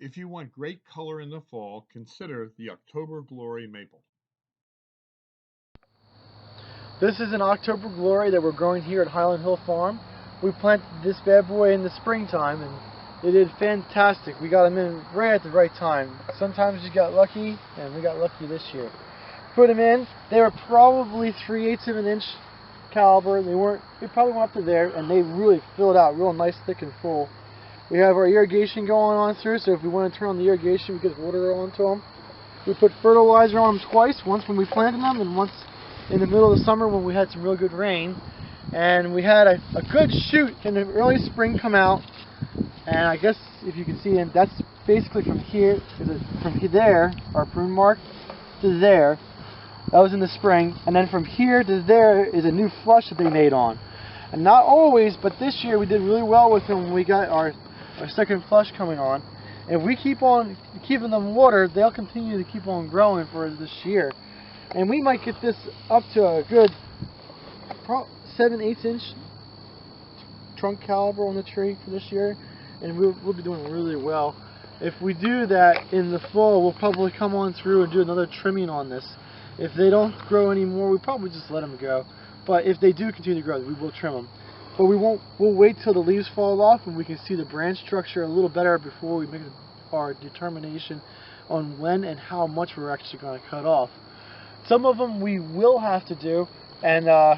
If you want great color in the fall, consider the October Glory maple. This is an October Glory that we're growing here at Highland Hill Farm. We planted this bad boy in the springtime and it did fantastic. We got them in right at the right time. Sometimes you got lucky, and we got lucky this year. Put them in. They were probably 3/8 of an inch caliber. They probably went up to there, and they really filled out real nice, thick and full. We have our irrigation going on through, so if we want to turn on the irrigation, we get water onto them. We put fertilizer on them twice, once when we planted them and once in the middle of the summer when we had some real good rain. And we had a good shoot in the early spring come out. And I guess if you can see, and that's basically from here, from there, our prune mark, to there. That was in the spring. And then from here to there is a new flush that they made on. And not always, but this year we did really well with them when we got our second flush coming on. If we keep on keeping them watered, they'll continue to keep on growing for this year. And we might get this up to a good 7/8 inch trunk caliber on the tree for this year. And we'll be doing really well. If we do that in the fall, we'll probably come on through and do another trimming on this. If they don't grow anymore, we probably just let them go. But if they do continue to grow, we will trim them. But we'll wait till the leaves fall off and we can see the branch structure a little better before we make our determination on when and how much we're actually going to cut off. Some of them we will have to do, and a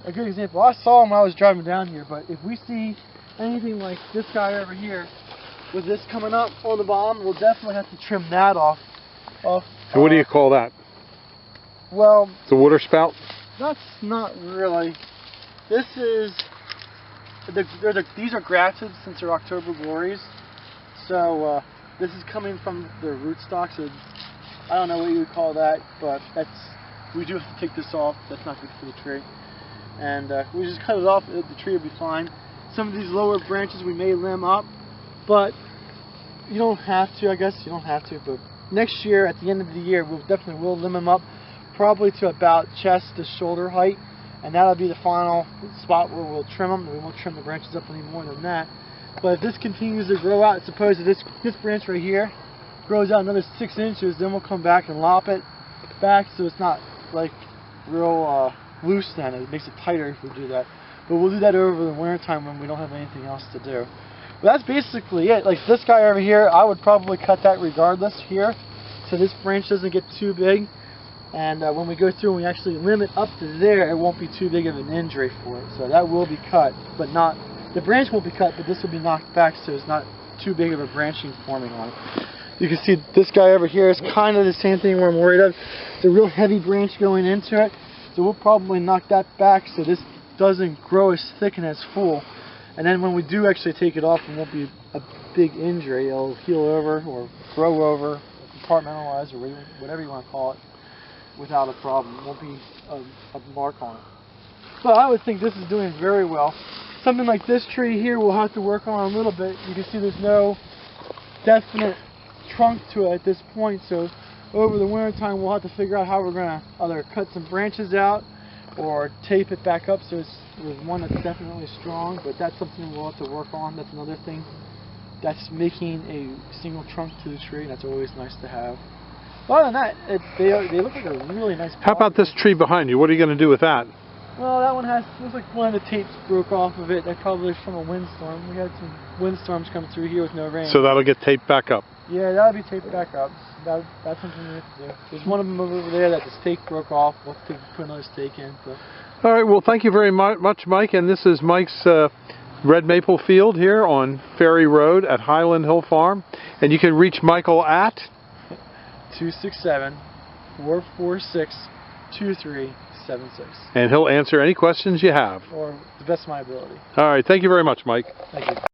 good example, I saw them when I was driving down here, but if we see anything like this guy over here with this coming up on the bottom, we'll definitely have to trim that off. And what do you call that? Well, the water spout? That's not really. This is these are grafted since they're October Glories, so this is coming from the rootstock. So I don't know what you would call that, but we do have to take this off. That's not good for the tree, and we just cut it off. The tree will be fine. Some of these lower branches we may limb up, but you don't have to. I guess you don't have to. But next year, at the end of the year, we'll definitely limb them up, probably to about chest to shoulder height, and that'll be the final spot where we'll trim them. We won't trim the branches up any more than that. But if this continues to grow out, suppose that this branch right here grows out another 6 inches, then we'll come back and lop it back so it's not like real loose. Then it makes it tighter if we do that. But we'll do that over the winter time when we don't have anything else to do. But that's basically it. Like this guy over here, I would probably cut that regardless here, so this branch doesn't get too big. And when we go through and we actually limb it up to there, it won't be too big of an injury for it. So that will be cut, but not, the branch won't be cut, but this will be knocked back so it's not too big of a branching forming on it. You can see this guy over here is kind of the same thing where I'm worried of. It's a real heavy branch going into it, so we'll probably knock that back so this doesn't grow as thick and as full. And then when we do actually take it off, it won't be a big injury. It'll heal over or grow over, compartmentalize, or whatever you want to call it, without a problem. It won't be a mark on it. But I would think this is doing very well. Something like this tree here we'll have to work on a little bit. You can see there's no definite trunk to it at this point, so over the winter time we'll have to figure out how we're going to either cut some branches out or tape it back up so there's one that's definitely strong, but that's something we'll have to work on. That's another thing that's making a single trunk to the tree. That's always nice to have. Other than that, they look like a really nice product. How about this tree behind you? What are you going to do with that? Well, that one looks like one of the tapes broke off of it. That probably from a windstorm. We had some windstorms come through here with no rain. So that'll get taped back up? Yeah, that'll be taped back up. That's something we have to do. There's one of them over there that the stake broke off. We'll have to put another stake in. So. All right, well, thank you very much, Mike. And this is Mike's red maple field here on Ferry Road at Highland Hill Farm. And you can reach Michael at 267-446-2376. And he'll answer any questions you have. Or the best of my ability. All right, thank you very much, Mike. Thank you.